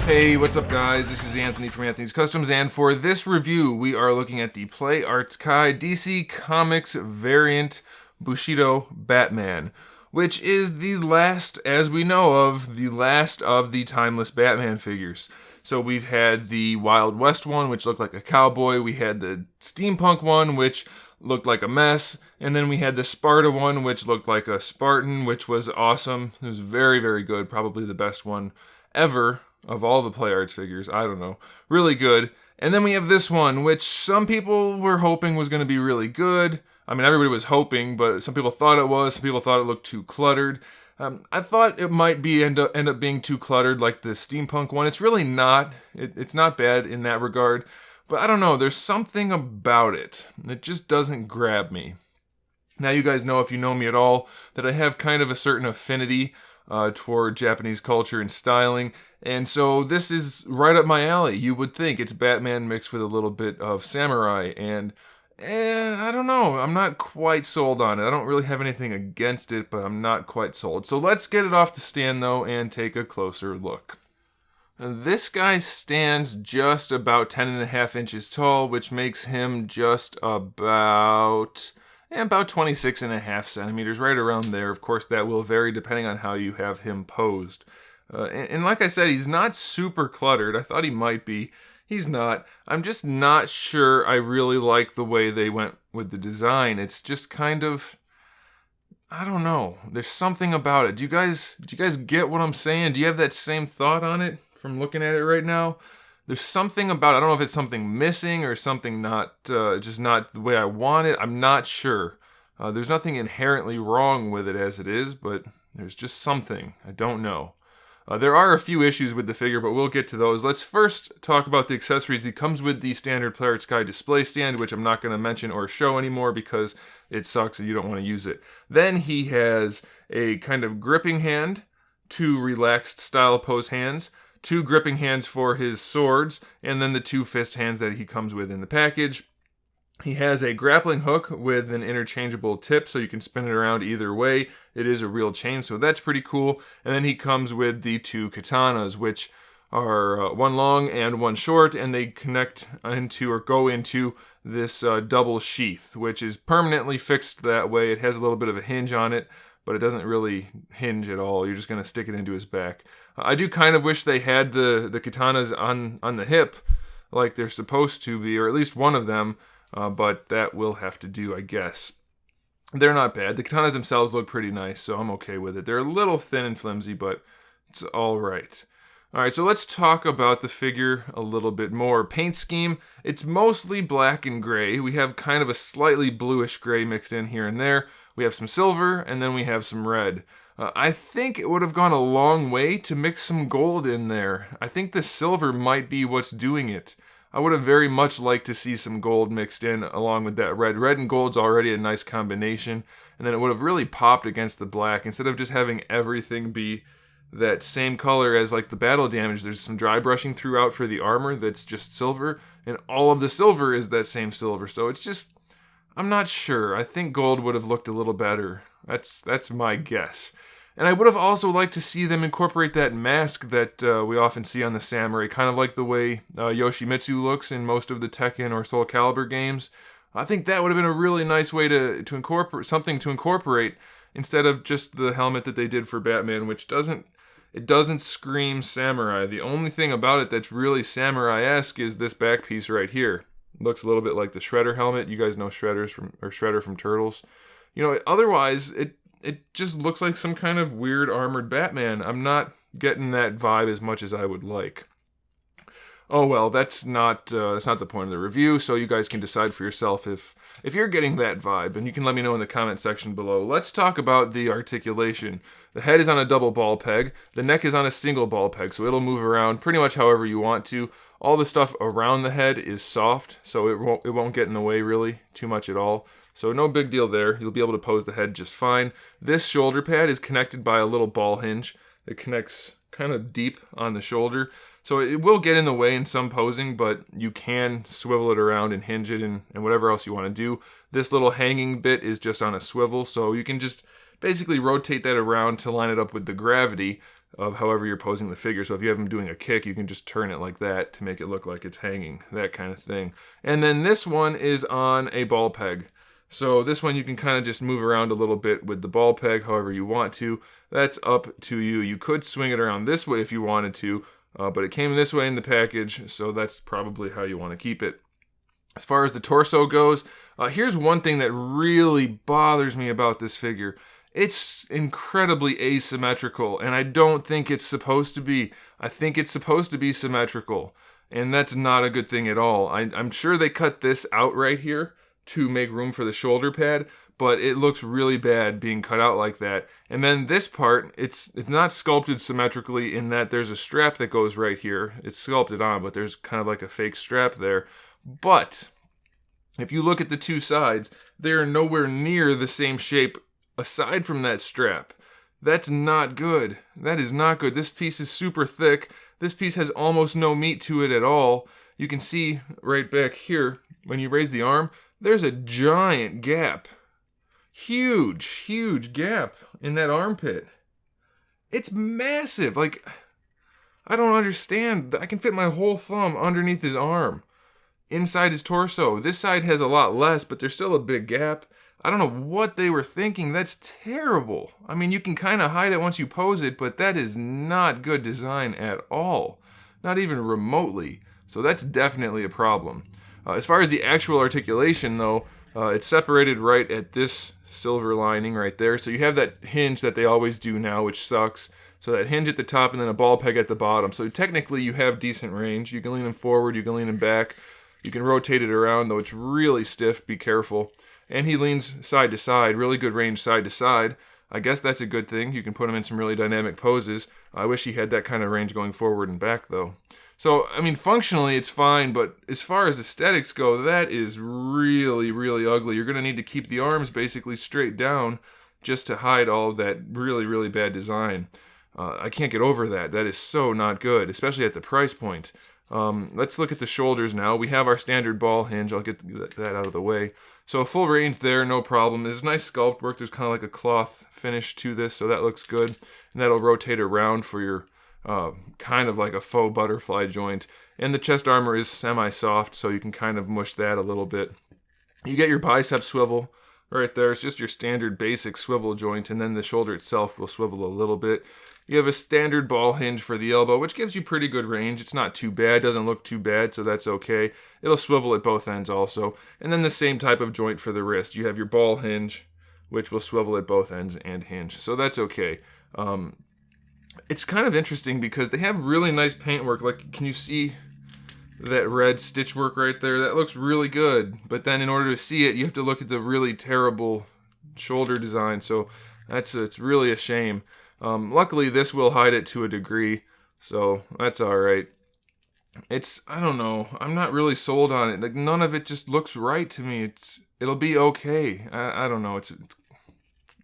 Hey, what's up guys? This is Anthony from Anthony's Customs, and for this review we are looking at the Play Arts Kai DC Comics Variant Bushido Batman, which is the last, as we know of, the last of the timeless Batman figures. So we've had the Wild West one, which looked like a cowboy, we had the steampunk one, which looked like a mess, and then we had the Sparta one, which looked like a Spartan, which was awesome. It was very, very good, probably the best one ever of all the Play Arts figures. I don't know. Really good. And then we have this one, which some people were hoping was going to be really good. I mean, everybody was hoping, but some people thought it was. Some people thought it looked too cluttered. I thought it might be end up being too cluttered like the steampunk one. It's really not. It's not bad in that regard. But I don't know. There's something about it. It just doesn't grab me. Now you guys know, if you know me at all, that I have kind of a certain affinity toward Japanese culture and styling, and so this is right up my alley. You would think it's Batman mixed with a little bit of samurai, and I don't know, I'm not quite sold on it. I don't really have anything against it, but I'm not quite sold. So let's get it off the stand though and take a closer look. This guy stands just about 10.5 inches tall, which makes him just about 26.5 centimeters, right around there. Of course, that will vary depending on how you have him posed. And like I said, he's not super cluttered. I thought he might be. He's not. I'm just not sure I really like the way they went with the design. It's just kind of, I don't know. There's something about it. Do you guys get what I'm saying? Do you have that same thought on it from looking at it right now? There's something about it. I don't know if it's something missing or something just not the way I want it. I'm not sure. There's nothing inherently wrong with it as it is, but there's just something. I don't know. There are a few issues with the figure, but we'll get to those. Let's first talk about the accessories. He comes with the standard Play Arts Kai display stand, which I'm not going to mention or show anymore because it sucks and you don't want to use it. Then he has a kind of gripping hand, 2 relaxed style pose hands, 2 gripping hands for his swords, and then the 2 fist hands that he comes with in the package. He has a grappling hook with an interchangeable tip, so you can spin it around either way. It is a real chain, so that's pretty cool. And then he comes with the 2 katanas, which are one long and one short, and they connect into or go into this double sheath, which is permanently fixed that way. It has a little bit of a hinge on it, but it doesn't really hinge at all. You're just going to stick it into his back. I do kind of wish they had the katanas on the hip like they're supposed to be, or at least one of them, but that will have to do, I guess. They're not bad. The katanas themselves look pretty nice, so I'm okay with it. They're a little thin and flimsy, but it's all right. All right, so let's talk about the figure a little bit more. Paint scheme, it's mostly black and gray. We have kind of a slightly bluish gray mixed in here and there. We have some silver, and then we have some red. I think it would have gone a long way to mix some gold in there. I think the silver might be what's doing it. I would have very much liked to see some gold mixed in along with that red. Red and gold's already a nice combination, and then it would have really popped against the black. Instead of just having everything be that same color as like the battle damage, there's some dry brushing throughout for the armor that's just silver, and all of the silver is that same silver. So it's just, I'm not sure. I think gold would have looked a little better. That's my guess. And I would have also liked to see them incorporate that mask that we often see on the samurai, kind of like the way Yoshimitsu looks in most of the Tekken or Soul Calibur games. I think that would have been a really nice way to incorporate something to incorporate instead of just the helmet that they did for Batman, which doesn't scream samurai. The only thing about it that's really samurai-esque is this back piece right here. It looks a little bit like the Shredder helmet. You guys know Shredder from Turtles. You know, otherwise it just looks like some kind of weird armored Batman. I'm not getting that vibe as much as I would like. Oh well, that's not the point of the review, so you guys can decide for yourself if you're getting that vibe, and you can let me know in the comment section below. Let's talk about the articulation. The head is on a double ball peg, the neck is on a single ball peg, so it'll move around pretty much however you want to. All the stuff around the head is soft, so it won't get in the way really too much at all. So no big deal there. You'll be able to pose the head just fine. This shoulder pad is connected by a little ball hinge that connects kind of deep on the shoulder. So it will get in the way in some posing, but you can swivel it around and hinge it and whatever else you want to do. This little hanging bit is just on a swivel, so you can just basically rotate that around to line it up with the gravity. of however you're posing the figure. So if you have him doing a kick, you can just turn it like that to make it look like it's hanging, that kind of thing. And then this one is on a ball peg. So this one you can kind of just move around a little bit with the ball peg however you want to. That's up to you. You could swing it around this way if you wanted to, but it came this way in the package, so that's probably how you want to keep it. As far as the torso goes, here's one thing that really bothers me about this figure. It's incredibly asymmetrical, and I don't think it's supposed to be. I think it's supposed to be symmetrical, and that's not a good thing at all. I'm sure they cut this out right here to make room for the shoulder pad, but it looks really bad being cut out like that. And then this part, it's not sculpted symmetrically in that there's a strap that goes right here. It's sculpted on, but there's kind of like a fake strap there. But if you look at the two sides, they're nowhere near the same shape aside from that strap. That's not good. That is not good. This piece is super thick. This piece has almost no meat to it at all. You can see right back here, when you raise the arm, there's a giant gap. Huge, huge gap in that armpit. It's massive. Like, I don't understand. I can fit my whole thumb underneath his arm, inside his torso. This side has a lot less, but there's still a big gap. I don't know what they were thinking. That's terrible. I mean, you can kind of hide it once you pose it, but that is not good design at all. Not even remotely. So that's definitely a problem. As far as the actual articulation, though, it's separated right at this silver lining right there. So you have that hinge that they always do now, which sucks. So that hinge at the top and then a ball peg at the bottom. So technically you have decent range. You can lean him forward, you can lean him back. You can rotate it around, though it's really stiff. Be careful. And he leans side to side, really good range side to side. I guess that's a good thing. You can put him in some really dynamic poses. I wish he had that kind of range going forward and back, though. So, I mean, functionally it's fine, but as far as aesthetics go, that is really, really ugly. You're going to need to keep the arms basically straight down just to hide all of that really, really bad design. I can't get over that. That is so not good, especially at the price point. Let's look at the shoulders now. We have our standard ball hinge. I'll get that out of the way. So a full range there, no problem. There's nice sculpt work. There's kind of like a cloth finish to this, so that looks good. And that'll rotate around for your kind of like a faux butterfly joint. And the chest armor is semi-soft, so you can kind of mush that a little bit. You get your bicep swivel right there. It's just your standard basic swivel joint, and then the shoulder itself will swivel a little bit. You have a standard ball hinge for the elbow, which gives you pretty good range. It's not too bad, doesn't look too bad, so that's okay. It'll swivel at both ends also. And then the same type of joint for the wrist. You have your ball hinge, which will swivel at both ends and hinge, so that's okay. It's kind of interesting because they have really nice paintwork. Like, can you see that red stitch work right there? That looks really good, but then in order to see it, you have to look at the really terrible shoulder design, so it's really a shame. Luckily, this will hide it to a degree, so that's alright. I don't know, I'm not really sold on it. Like, none of it just looks right to me. It'll be okay. I don't know.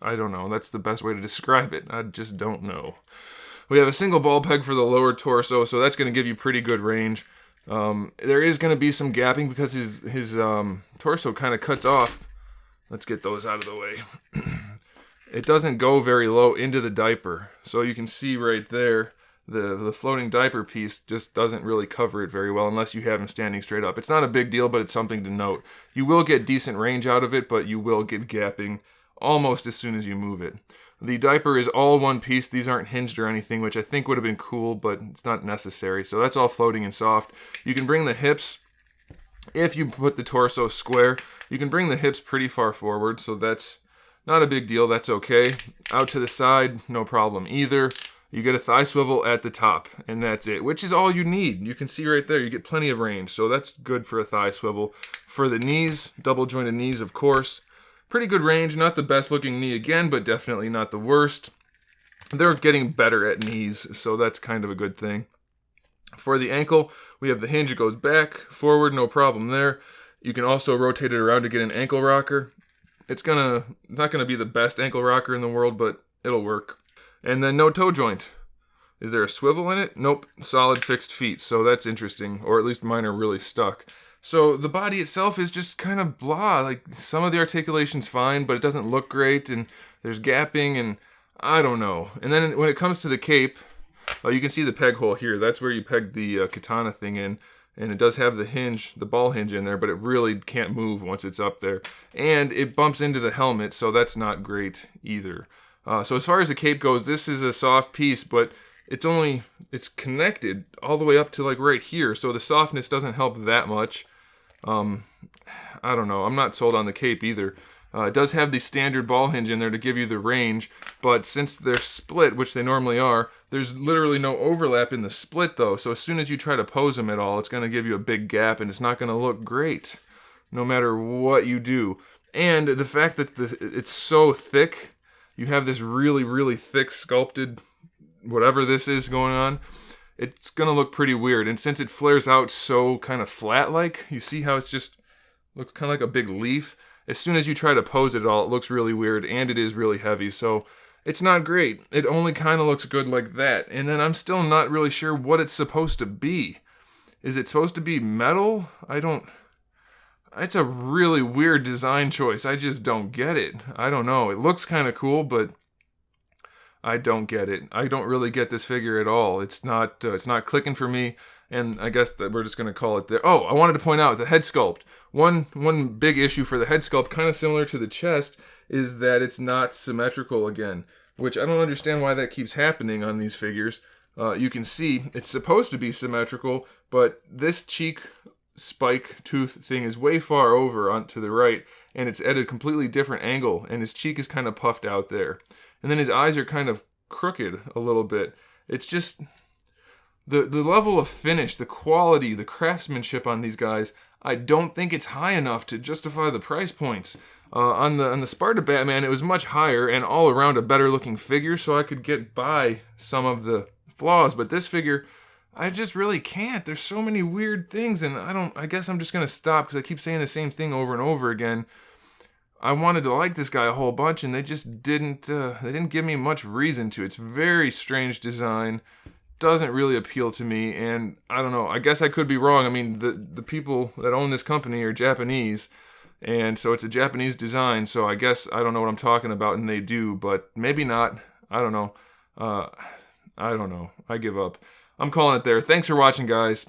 I don't know. That's the best way to describe it. I just don't know. We have a single ball peg for the lower torso, so that's going to give you pretty good range. There is going to be some gapping because his torso kind of cuts off. Let's get those out of the way. It doesn't go very low into the diaper, so you can see right there the floating diaper piece just doesn't really cover it very well unless you have him standing straight up. It's not a big deal, but it's something to note. You will get decent range out of it, but you will get gapping almost as soon as you move it. The diaper is all one piece. These aren't hinged or anything, which I think would have been cool, but it's not necessary. So that's all floating and soft. You can bring the hips, if you put the torso square, you can bring the hips pretty far forward, so that's not a big deal, that's okay. Out to the side, no problem either. You get a thigh swivel at the top, and that's it, which is all you need. You can see right there, you get plenty of range, so that's good for a thigh swivel. For the knees, double jointed knees, of course. Pretty good range, not the best looking knee again, but definitely not the worst. They're getting better at knees, so that's kind of a good thing. For the ankle, we have the hinge, it goes back, forward, no problem there. You can also rotate it around to get an ankle rocker. It's not gonna be the best ankle rocker in the world, but it'll work. And then no toe joint. Is there a swivel in it? Nope, solid fixed feet, so that's interesting, or at least mine are really stuck. So the body itself is just kind of blah, like some of the articulation's fine, but it doesn't look great, and there's gapping, and I don't know. And then when it comes to the cape, You can see the peg hole here. That's where you peg the katana thing in. And it does have the hinge, the ball hinge in there, but it really can't move once it's up there. And it bumps into the helmet, so that's not great either. So as far as the cape goes, this is a soft piece, but it's connected all the way up to like right here, so the softness doesn't help that much. I don't know, I'm not sold on the cape either. It does have the standard ball hinge in there to give you the range, but since they're split, which they normally are, there's literally no overlap in the split though, so as soon as you try to pose them at all, it's going to give you a big gap and it's not going to look great, no matter what you do. And the fact that it's so thick, you have this really, really thick sculpted whatever this is going on, it's going to look pretty weird. And since it flares out so kind of flat-like, you see how it's just looks kind of like a big leaf? As soon as you try to pose it at all, it looks really weird, and it is really heavy, so it's not great. It only kind of looks good like that, and then I'm still not really sure what it's supposed to be. Is it supposed to be metal? It's a really weird design choice. I just don't get it. I don't know. It looks kind of cool, but I don't get it. I don't really get this figure at all. It's not clicking for me. And I guess that we're just going to call it there. Oh, I wanted to point out the head sculpt. One big issue for the head sculpt, kind of similar to the chest, is that it's not symmetrical again, which I don't understand why that keeps happening on these figures. You can see it's supposed to be symmetrical, but this cheek spike tooth thing is way far over onto the right, and it's at a completely different angle, and his cheek is kind of puffed out there. And then his eyes are kind of crooked a little bit. It's just the level of finish, the quality, the craftsmanship on these guys, I don't think it's high enough to justify the price points. On the Sparta Batman, it was much higher and all around a better looking figure, so I could get by some of the flaws. But this figure, I just really can't. There's so many weird things, and I guess I'm just gonna stop because I keep saying the same thing over and over again. I wanted to like this guy a whole bunch, and they just didn't. They didn't give me much reason to. It's very strange design. Doesn't really appeal to me, and I don't know. I guess I could be wrong. I mean, the people that own this company are Japanese, and so it's a Japanese design. So I guess I don't know what I'm talking about, and they do, but maybe not. I don't know. I don't know. I give up. I'm calling it there. Thanks for watching, guys.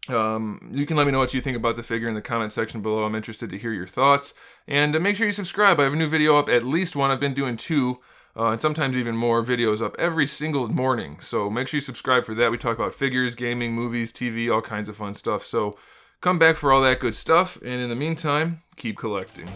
You can let me know what you think about the figure in the comment section below. I'm interested to hear your thoughts. And make sure you subscribe. I have a new video up, at least one. I've been doing 2, and sometimes even more videos up every single morning. So make sure you subscribe for that. We talk about figures, gaming, movies, TV, all kinds of fun stuff. So come back for all that good stuff. And in the meantime, keep collecting.